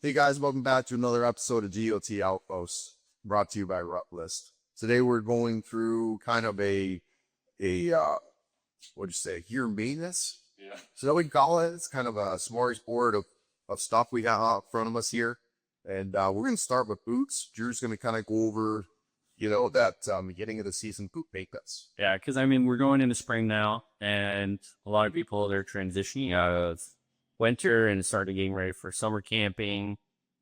Hey guys, welcome back to another episode of G.O.T. Outpost, brought to you by RuckList. Today we're going through kind of a what'd you say, year maintenance? Yeah. So that we call it. It's kind of a smorgasbord of stuff we got out in front of us here. And we're going to start with boots. Drew's going to kind of go over, that beginning of the season boot maintenance. Yeah, because I mean, we're going into spring now, and a lot of people, they're transitioning out of winter and starting getting ready for summer camping.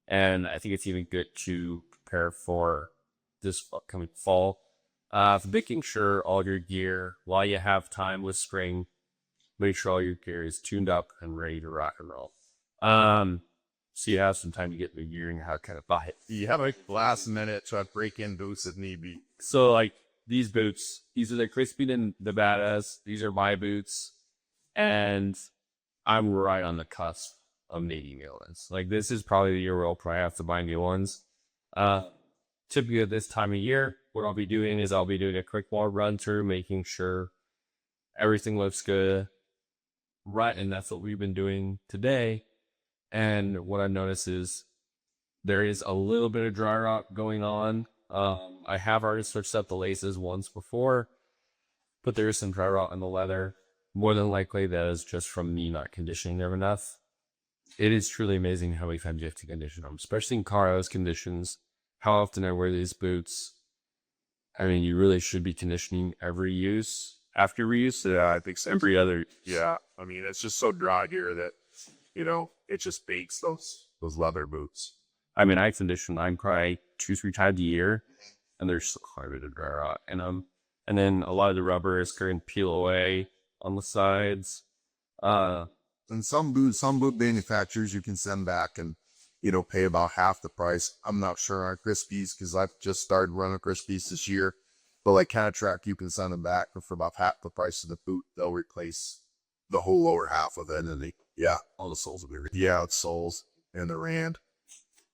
And I think it's even good to prepare for this upcoming fall. For making sure all your gear, while you have time with spring, make sure all your gear is tuned up and ready to rock and roll. So you have some time to get the gear and how to kind of buy it. You have a last minute to break in boots if need be. So like these boots, these are the Crispy and the Badass. These are my boots. And I'm right on the cusp of needing new ones. Like this is probably the year where I'll probably have to buy new ones. Typically at this time of year, what I'll be doing is I'll be doing a quick wall run through, making sure everything looks good. Right, and that's what we've been doing today. And what I noticed is there is a little bit of dry rot going on. I have already switched up the laces once before, but there is some dry rot in the leather. More than likely, that is just from me not conditioning them enough. It is truly amazing how many times you have to condition them, especially in car house conditions. How often I wear these boots. I mean, you really should be conditioning every use. After reuse, Yeah, I think so. Every other, yeah. I mean, it's just so dry here that, it just bakes those leather boots. I mean, I condition mine probably 2-3 times a year, and there's still quite a bit of dry rot in them. And then a lot of the rubber is going to peel away on the sides. And some boot manufacturers you can send back and, pay about half the price. I'm not sure on Crispies because I've just started running Crispies this year. But like Catrack, you can send them back for about half the price of the boot. They'll replace the whole lower half of it. And all the soles will be it's soles and the rand.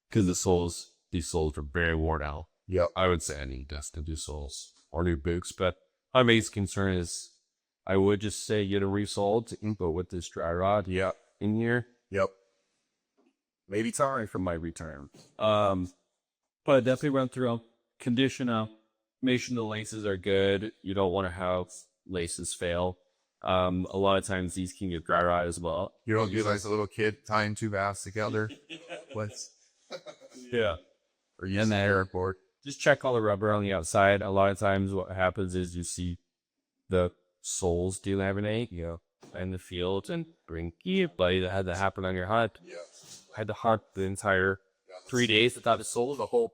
Because these soles are very worn out. Yep. I would say I need to do soles or new boots. But my biggest concern is I would just say get a resole to input with this dry rot in here. Yep. Maybe time for my return. But definitely run through them, condition them, make sure the laces are good. You don't want to have laces fail. A lot of times these can get dry rot as well. You don't do like a little kid tying two baths together. Yeah. Or using the airport. Just check all the rubber on the outside. A lot of times what happens is you see the soles delaminate, in the field and bring buddy that had to happen on your hunt. Yeah. I had to hunt the entire 3 days without the sole. The whole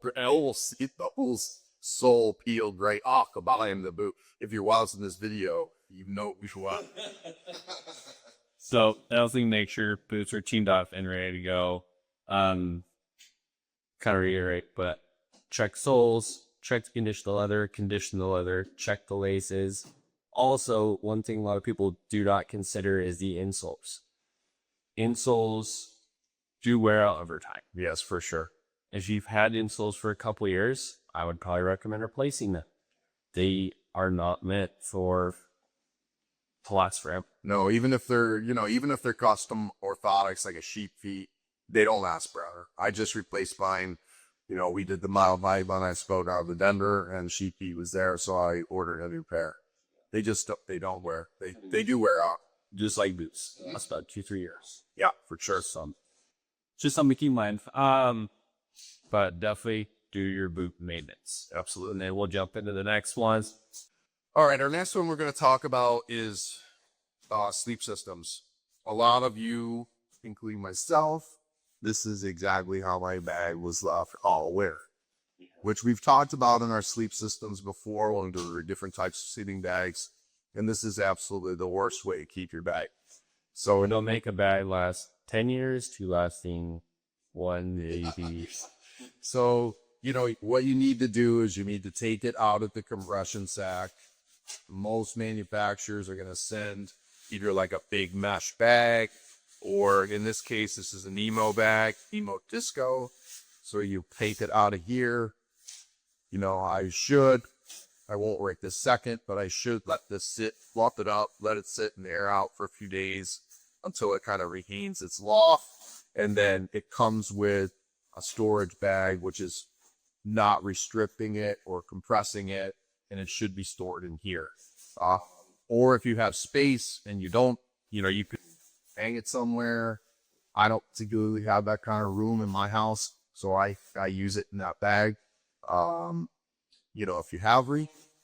sole peeled right off the bottom of the boot. If you're watching this video, you know which one. So I also make sure boots are teamed off and ready to go. Kind of reiterate, but check soles, check to condition the leather, check the laces. Also, one thing a lot of people do not consider is the insoles. Insoles do wear out over time. Yes, for sure. If you've had insoles for a couple of years, I would probably recommend replacing them. They are not meant to last forever. No, even if they're custom orthotics like a sheep feet, they don't last forever. I just replaced mine. We did the mild vibe on I spoke out of the Denver and sheep feet was there, so I ordered a new pair. They don't wear. They do wear out. Just like boots. That's about 2-3 years. Yeah, for sure. Just something to keep in mind. But definitely do your boot maintenance. Absolutely. And then we'll jump into the next ones. All right, our next one we're going to talk about is sleep systems. A lot of you, including myself, this is exactly how my bag was left all winter, which we've talked about in our sleep systems before when there were different types of sleeping bags. And this is absolutely the worst way to keep your bag. So don't make a bag last 10 years to lasting 1 maybe. So, what you need to do is you need to take it out of the compression sack. Most manufacturers are going to send either like a big mesh bag, or in this case, this is an emo bag, emo disco. So you take it out of here. I won't rake this second, but I should let this sit, loft it up, let it sit and air out for a few days until it kind of regains its loft. And then it comes with a storage bag, which is not restricting it or compressing it, and it should be stored in here. Or if you have space and you don't, you could hang it somewhere. I don't particularly have that kind of room in my house, so I use it in that bag. If you have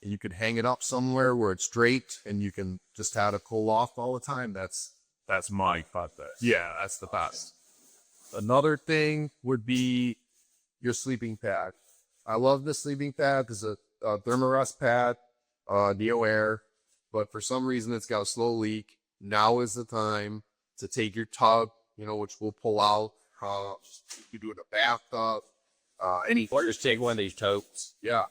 you could hang it up somewhere where it's straight and you can just have it cool off all the time. That's my thought there. Yeah, that's the best. Another thing would be your sleeping pad. I love this sleeping pad. This is a Thermarest pad, Neo Air, but for some reason it's got a slow leak. Now is the time to take your tub, which we'll pull out. You do it in a bathtub. Or just take one of these totes. Yeah.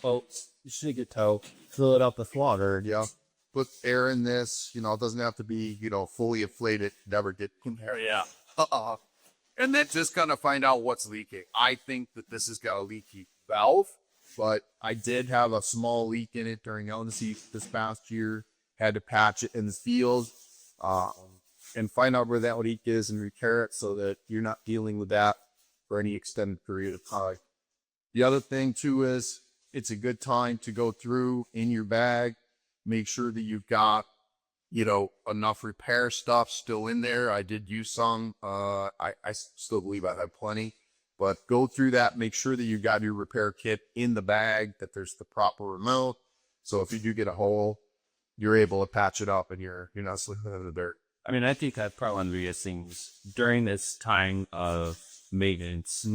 Well, you should get a tote, fill it up with water. Yeah. Put air in this. It doesn't have to be, fully inflated. Never get air. Yeah. And then just kind of find out what's leaking. I think that this has got a leaky valve, but I did have a small leak in it during LNC this past year. Had to patch it in the field and find out where that leak is and repair it so that you're not dealing with that for any extended period of time. The other thing too is it's a good time to go through in your bag, make sure that you've got, enough repair stuff still in there. I did use some. I still believe I have plenty, but go through that. Make sure that you got your repair kit in the bag, that there's the proper amount. So if you do get a hole, you're able to patch it up and you're not slipping in the dirt. I mean, I think that's probably one of the biggest things during this time of maintenance,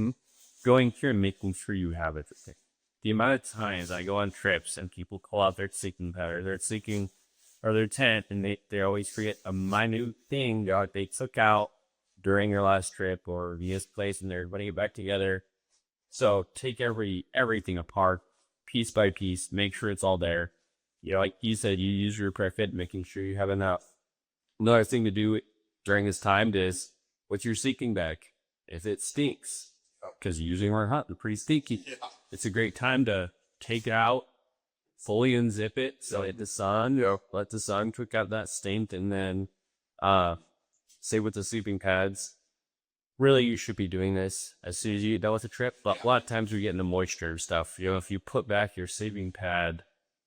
going through and making sure you have everything. The amount of times I go on trips and people call out their sleeping pad or their tent, and they always forget a minute thing that they took out during your last trip or misplaced, and they're putting it back together. So take everything apart, piece by piece, make sure it's all there. Like you said, you use your repair kit, making sure you have enough. Another thing to do during this time is with your sleeping bag, if it stinks, because usually when we're hot, they're pretty stinky. Yeah. It's a great time to take it out, fully unzip it, so let the sun cook out that stink, and then say with the sleeping pads, really you should be doing this as soon as you get done with the trip. But a lot of times we get into moisture stuff. If you put back your sleeping pad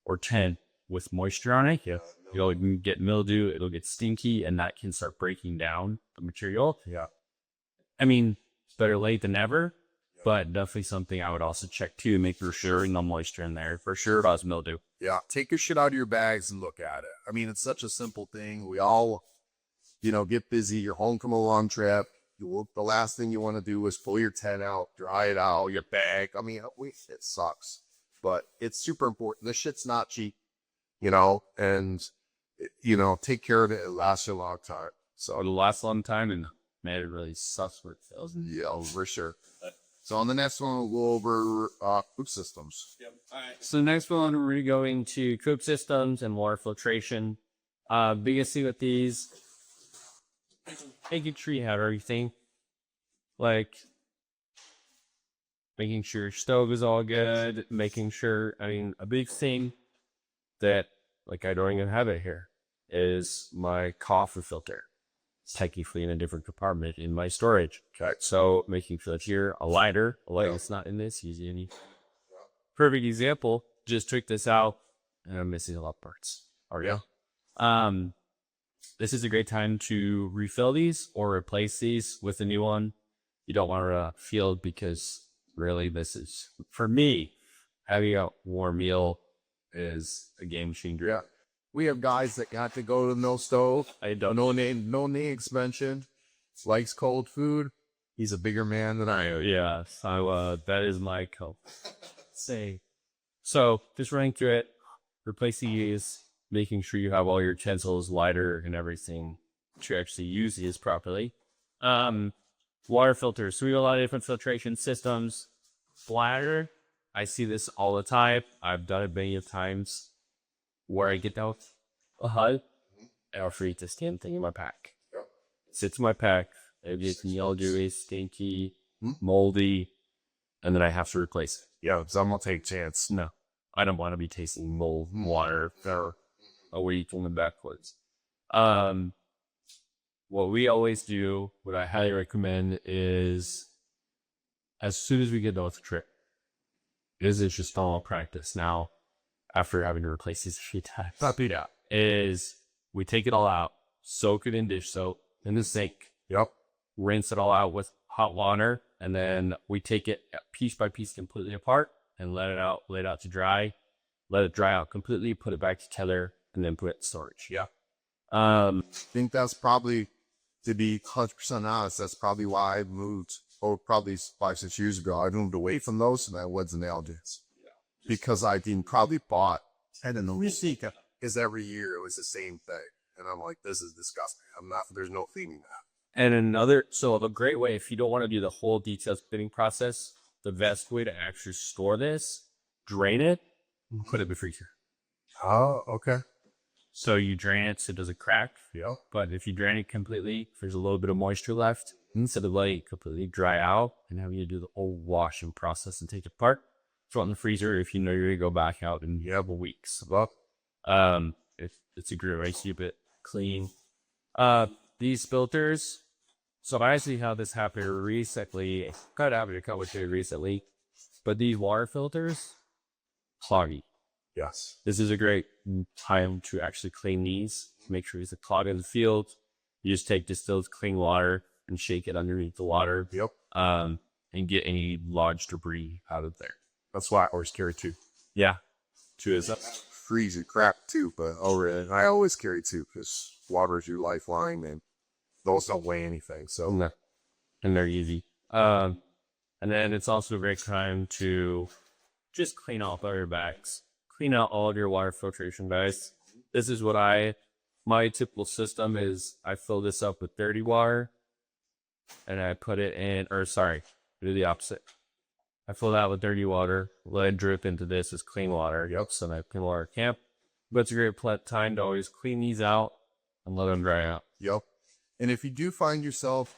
or tent with moisture on it, you'll get mildew, it'll get stinky, and that can start breaking down the material. Yeah. I mean, it's better late than never, but definitely something I would also check too, make sure no moisture in there for sure cause mildew. Yeah. Take your shit out of your bags and look at it. I mean, it's such a simple thing. We all, get busy. You're home from a long trip. The last thing you want to do is pull your tent out, dry it out, your bag. I mean, it sucks, but it's super important. This shit's not cheap, and take care of it. It lasts a long time. So it'll last a long time, and man, it really sucks for it fails. Yeah, for sure. So on the next one, we'll go over coop systems. Yep. All right. So the next one, we're going to coop systems and water filtration. Biggest thing with these, making sure you have everything. Like making sure your stove is all good. Making sure, a big thing that, like, I don't even have it here, is my coffee filter. It's technically in a different compartment in my storage. Okay. So making sure that's here. A lighter that's not in this. Use any. Perfect example. Just took this out and I'm missing a lot of parts. This is a great time to refill these or replace these with a new one. You don't want to field because really this is, for me, having a warm meal is a game changer. Yeah. We have guys that got to go to no stove. No name expansion. Likes cold food. He's a bigger man than I am. Yeah. So that is my coat. So just running through it, replacing these, making sure you have all your utensils, lighter, and everything to actually use these properly. Water filters. So we have a lot of different filtration systems. Bladder. I see this all the time. I've done it many times. Where I get out a HUD, and I'll forget this damn thing in my pack. Yep. Sits in my pack. It gets mildewy, stinky, moldy, and then I have to replace it. Yeah, because I'm gonna take a chance. No, I don't want to be tasting mold water for a week in the backwoods. What we always do, what I highly recommend, is as soon as we get done with the trip, this is just all practice now, after having to replace these a few times. Is we take it all out, soak it in dish soap in the sink. Yep. Rinse it all out with hot water, and then we take it piece by piece completely apart and let it out to dry. Let it dry out completely, put it back together, and then put it in storage. Yeah. I think that's probably, to be 100% honest, that's probably why I moved, probably 5-6 years ago. I moved away from those and I woods and algaes. Because I probably bought, I don't know, because every year it was the same thing. And I'm like, this is disgusting. There's no cleaning that. And so a great way, if you don't want to do the whole detailed spinning process, the best way to actually store this, drain it, and put it in the freezer. Oh, okay. So you drain it so it doesn't crack. Yeah. But if you drain it completely, if there's a little bit of moisture left, instead of letting it completely dry out and having to do the whole washing process and take it apart, throw it in the freezer if you know you're going to go back out in a couple weeks. It's a great way to keep it clean. These filters, so I actually had this happen recently. Kind of happened a couple of days recently. But these water filters, cloggy. Yes. This is a great time to actually clean these. Make sure it's a clog in the field. You just take distilled clean water and shake it underneath the water. Yep. And get any large debris out of there. That's why I always carry 2. Yeah. 2 is up. Freeze and crack too, but I always carry 2 because water is your lifeline and Those don't weigh anything. So No. And they're easy. And then it's also a great time to just clean off all your bags. Clean out all of your water filtration bags. This is what my typical system is. I fill this up with dirty water and I put it in, do the opposite. I fill that with dirty water, let it drip into this as clean water. Yep. So I clean water camp. But it's a great time to always clean these out and let them dry out. Yep. And if you do find yourself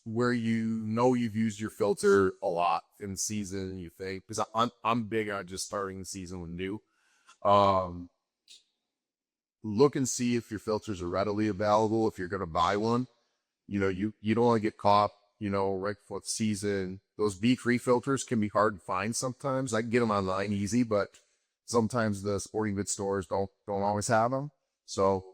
where you know you've used your filter a lot in season, you think, because I'm big on just starting the season with new. Look and see if your filters are readily available. If you're going to buy one, you don't want to get caught, right before the season. Those B-free filters can be hard to find sometimes. I can get them online easy, but sometimes the sporting goods stores don't always have them. So,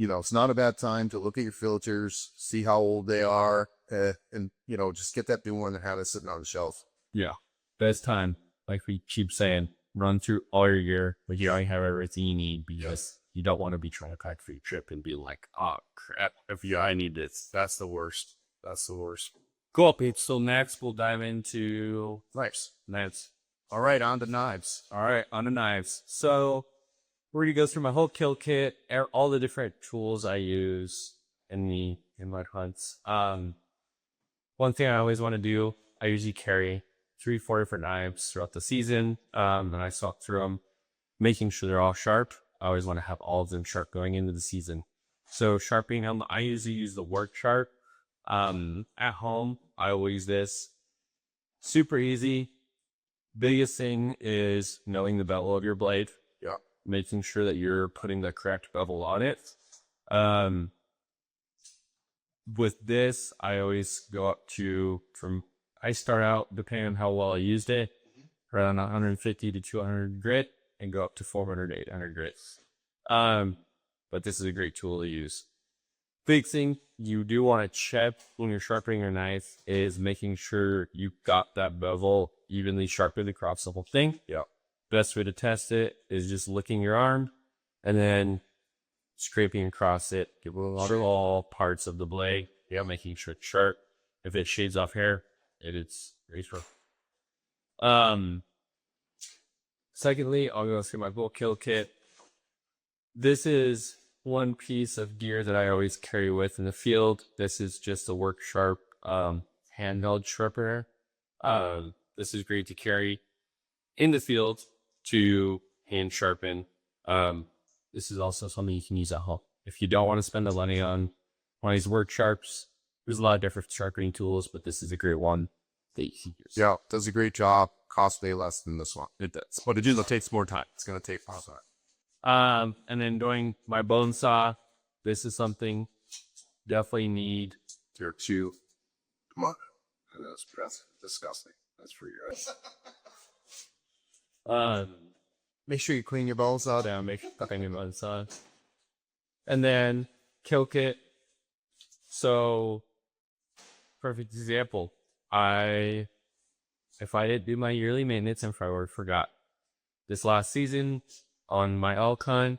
it's not a bad time to look at your filters, see how old they are, and just get that new one and have it sitting on the shelf. Yeah. Best time, like we keep saying, run through all your gear, but you already have everything you need because you don't want to be trying to pack for your trip and be like, oh crap, I need this. that's the worst. That's the worst. Cool, Pete. So next we'll dive into knives. All right, on to knives. All right, on the knives. So we're gonna go through my whole kill kit, all the different tools I use in my hunts. One thing I always want to do, I usually carry 3-4 different knives throughout the season, and I stalk through them, making sure they're all sharp. I always want to have all of them sharp going into the season. So sharpening them, I usually use the work sharp. At home, I always use this. Super easy. Biggest thing is knowing the bevel of your blade. Yeah. Making sure that you're putting the correct bevel on it. With this, I always go up to, I start out, depending on how well I used it, around 150 to 200 grit and go up to 400 to 800 grit. But this is a great tool to use. Big thing you do want to check when you're sharpening your knife is making sure you got that bevel evenly sharpened across the whole thing. Yeah. Best way to test it is just licking your arm and then scraping across it, get all parts of the blade. Yeah, making sure it's sharp. If it shades off hair, it's very sharp. Secondly, I'll go through my full kill kit. This is one piece of gear that I always carry with in the field. This is just a work sharp handheld sharpener. This is great to carry in the field to hand sharpen. This is also something you can use at home. If you don't want to spend the money on one of these work sharps, there's a lot of different sharpening tools, but this is a great one that you can use. Yeah, does a great job. Costs way less than this one. It does. But it takes more time. It's going to take more time. And then doing my bone saw, this is something definitely need. Tier 2. Come on. That's disgusting. That's for you. Make sure you clean your bowls out. Yeah, make cooking in one side. And then kill kit. So, perfect example. If I didn't do my yearly maintenance and if I forgot this last season on my elk hunt,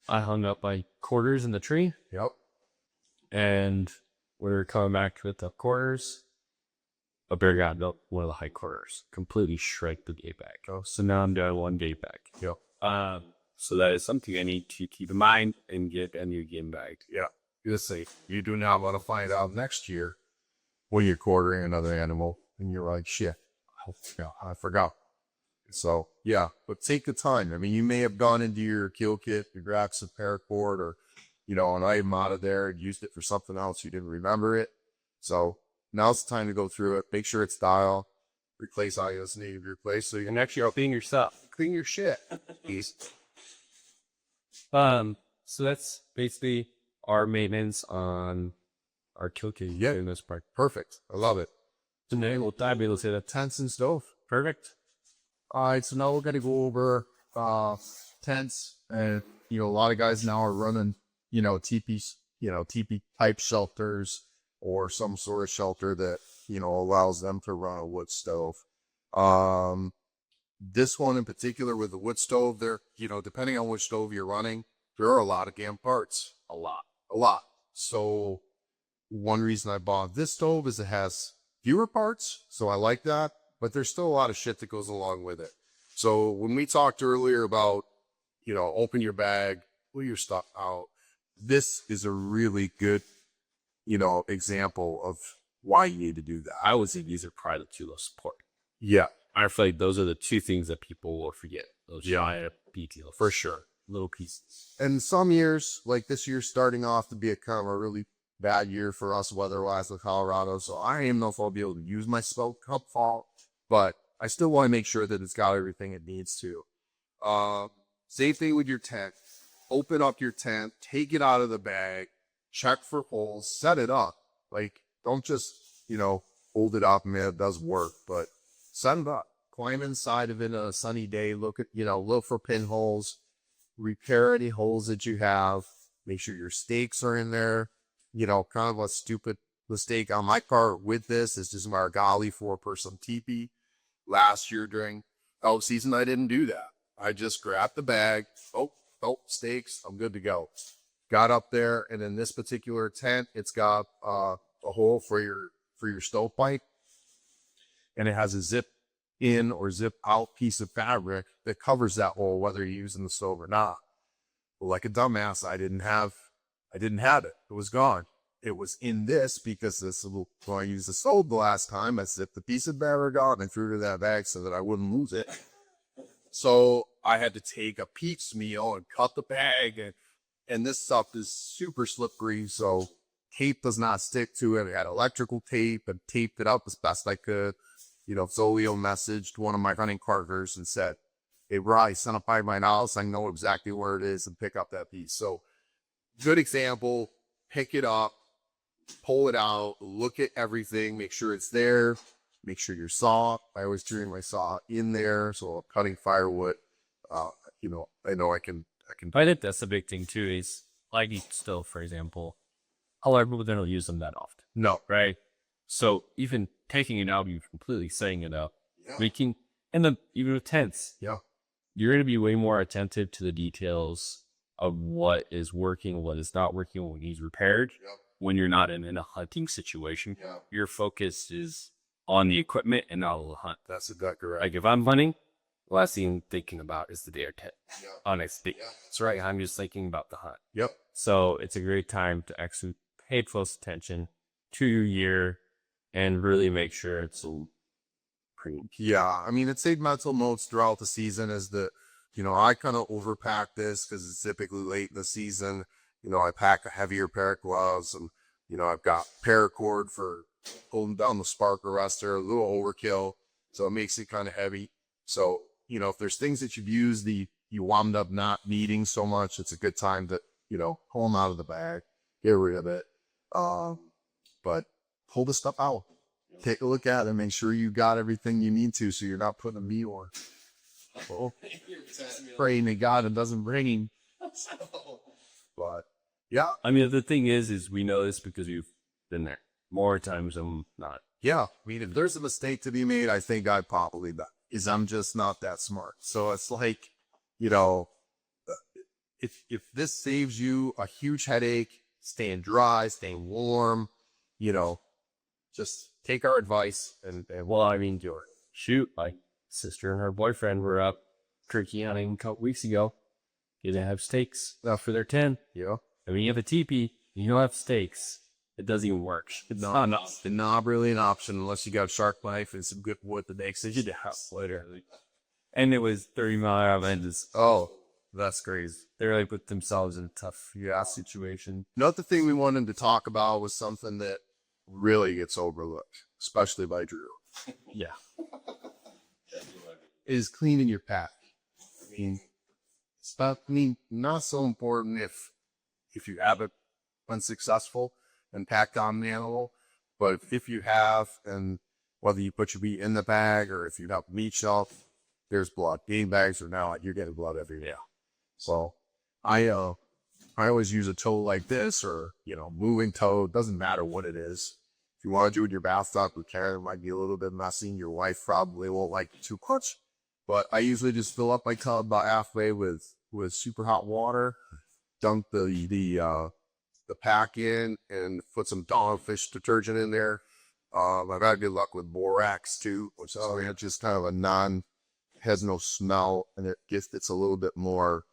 I hung up my quarters in the tree. Yep. And we were coming back with the quarters. A bear got one of the high quarters, completely shred the gate bag. Oh, so now I'm down one gate bag. Yep. So that is something I need to keep in mind and get a new game bag. Yeah. Just say you do not want to find out next year when you're quartering another animal and you're like, shit, I forgot. So yeah, but take the time. I mean, you may have gone into your kill kit, you grabbed some paracord or, an item out of there and used it for something else. You didn't remember it. So now's the time to go through it. Make sure it's dial. Replace items need to be replaced. So you can Next year, I'll clean your stuff. clean your shit. Please. So that's basically our maintenance on our kill kit. Yeah. In this part. Perfect. I love it. So now we'll dive into the Tents and stove. perfect. All right, so now we're going to go over tents, and a lot of guys now are running, teepees, teepee type shelters or some sort of shelter that allows them to run a wood stove. This one in particular with the wood stove, there, depending on which stove you're running, there are a lot of damn parts, a lot. So one reason I bought this stove is it has fewer parts, so I like that. But there's still a lot of shit that goes along with it. So when we talked earlier about, open your bag, pull your stuff out, this is a really good, example of why you need to do that. I would say these are probably the two low support. Yeah, I feel like those are the two things that people will forget. Those giant details. for sure. Little pieces. And some years, like this year, starting off to be a kind of a really bad year for us weather-wise with Colorado. So I don't even know if I'll be able to use my smoke cup fall. But I still want to make sure that it's got everything it needs to. Same thing with your tent. Open up your tent, take it out of the bag, check for holes, set it up. Like, don't just, hold it up and it does work, but set it up. Climb inside of it on a sunny day, look for pinholes, repair any holes that you have, make sure your stakes are in there. Kind of a stupid mistake on my part with this is just my golly 4-person teepee. Last year during elk season, I didn't do that. I just grabbed the bag. Oh, stakes. I'm good to go. Got up there, and in this particular tent, it's got a hole for your stovepipe, and it has a zip in or zip out piece of fabric that covers that hole, whether you're using the stove or not. Well, like a dumbass, I didn't have it. It was gone. It was in this because when I used the stove the last time, I zipped the piece of fabric out and I threw it in that bag so that I wouldn't lose it. So I had to take a piecemeal and cut the bag, and this stuff is super slippery, so tape does not stick to it. I had electrical tape and taped it up as best I could. Zolio messaged one of my hunting partners and said, "Hey, Bri, send it by my house. I know exactly where it is and pick up that piece." So good example, pick it up, pull it out, look at everything, make sure it's there, make sure your saw, I always carry my saw in there, so I'm cutting firewood, I know I can. I think that's the big thing too is lighting stove, for example. A lot of people don't use them that often. No. Right? So even taking it out, you're completely setting it up. Yeah. Even with tents. Yeah. You're going to be way more attentive to the details of what is working, what is not working, what needs repaired. Yep. When you're not in a hunting situation, your focus is on the equipment and not on the hunt. That's exactly right. Like if I'm hunting, the last thing I'm thinking about is the day or tent. Honestly. Yeah. That's right. I'm just thinking about the hunt. Yep. So it's a great time to actually pay close attention to your year and really make sure it's pretty. Yeah. I mean, it's saved mental notes throughout the season as I kind of overpack this because it's typically late in the season. I pack a heavier pair of gloves and, I've got paracord for holding down the spark arrestor, a little overkill. So it makes it kind of heavy. So, if there's things that you've used you wound up not needing so much, it's a good time to, pull them out of the bag, get rid of it. But pull the stuff out. take a look at it and make sure you got everything you need to, so you're not putting a meat on. Oh, praying to God it doesn't rain. But yeah, I mean, the thing is we know this because we've been there more times than not. yeah. I mean, if there's a mistake to be made, I think I probably that is I'm just not that smart. So it's like, you know, if this saves you a huge headache, staying dry, staying warm, you know, just take our advice and Well, I mean, shoot, my sister and her boyfriend were up turkey hunting a couple weeks ago. You didn't have steaks for their tent. you know, I mean, you have a teepee, you don't have steaks. It doesn't even work. It's not really an option unless you got a sharp knife and some good wood that makes it. the house later. And it was 30-mile winds. Oh, that's crazy. They really put themselves in a tough situation. Another thing we wanted to talk about was something that really gets overlooked, especially by Drew, Yeah. is cleaning your pack. I mean, not so important if you haven't been successful and packed on the animal, but if you have, and whether you put your meat in the bag or if you have a meat shelf, there's blood. Bean bags are now, you're getting blood every day. So I always use a tow like this, or, you know, moving tow. Doesn't matter what it is. If you want to do it in your bathtub, with care, it might be a little bit messy. Your wife probably won't like it too much. But I usually just fill up my tub about halfway with super hot water, dunk the pack in, and put some dogfish detergent in there. I've had good luck with borax too, which is just kind of a has no smell, and it's a little bit more,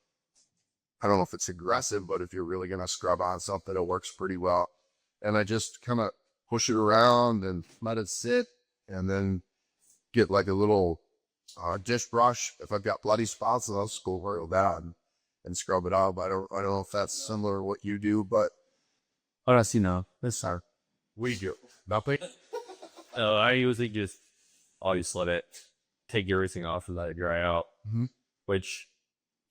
I don't know if it's aggressive, but if you're really going to scrub on something, it works pretty well. And I just kind of push it around and let it sit, and then get like a little dish brush. If I've got bloody spots, I'll just go roll down and scrub it out. But I don't know if that's similar to what you do, but Honestly, no. That's hard. we do. Nothing. I usually just always let it take everything off and let it dry out. Mm-hmm. Which,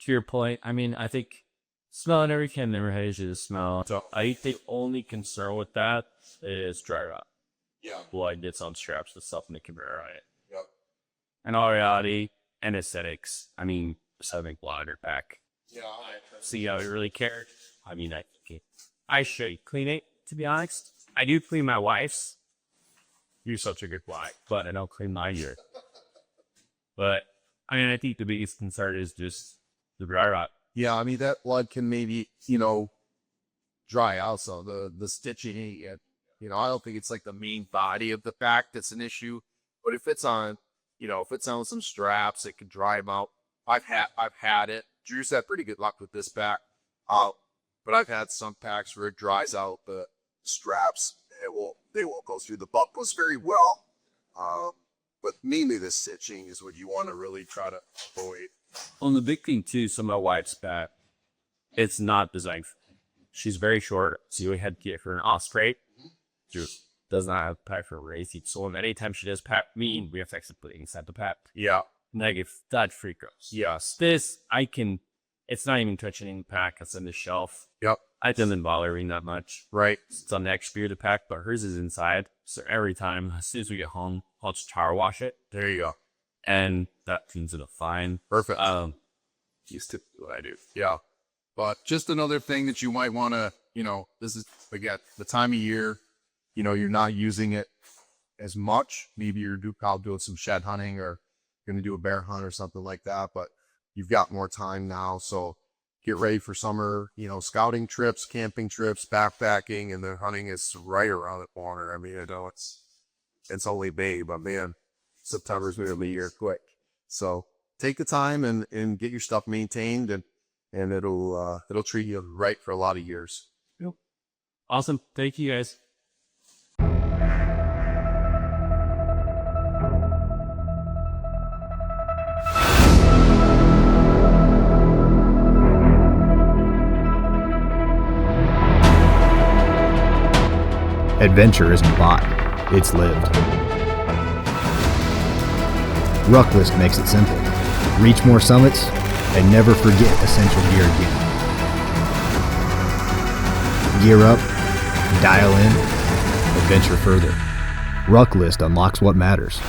to your point, I mean, I think smelling every can never has you to smell. So I think the only concern with that is dry rot. Yeah. Blood gets on straps and stuff in the conveyor on it. Yep. In all reality, anesthetics, I mean, just having blood on your back. Yeah. See how you really care? I mean, I should clean it, to be honest. I do clean my wife's. You're such a good wife, but I don't clean my ear. But, I mean, I think the biggest concern is just the dry rot. Yeah, I mean, that blood can maybe, you know, dry out. So the stitching, you know, I don't think it's like the main body of the back that's an issue. But if it's on, you know, if it's on some straps, it can dry them out. I've had it. Drew's had pretty good luck with this pack. But I've had some packs where it dries out the straps. They won't go through the buckles very well. But mainly the stitching is what you want to really try to avoid. Well, and the big thing, too, some of my wife's back, it's not designed for her. She's very short, so we had to get her an osprey. She does not have pack for racing. So anytime she does pack me, we have to actually put it inside the pack. Yeah. Negative. That freak us. Yes. This, it's not even touching any pack. It's on the shelf. Yep. I didn't bother me that much. Right. It's on the exterior of the pack, but hers is inside. So every time, as soon as we get home, I'll just power wash it. There you go. And that cleans it up fine. Perfect. Used to do what I do. Yeah. But just another thing that you might want to, you know, this is, again, the time of year, you know, you're not using it as much. Maybe you're out doing some shed hunting, or going to do a bear hunt or something like that, but you've got more time now. So get ready for summer, you know, scouting trips, camping trips, backpacking, and then hunting is right around the corner. I mean, I know it's only May, but man, September's going to be here quick. So take the time and get your stuff maintained, and it'll treat you right for a lot of years. Yep. Awesome. Thank you, guys. Adventure isn't bought, it's lived. RuckList makes it simple. Reach more summits and never forget essential gear again. Gear up, dial in, adventure further. RuckList unlocks what matters.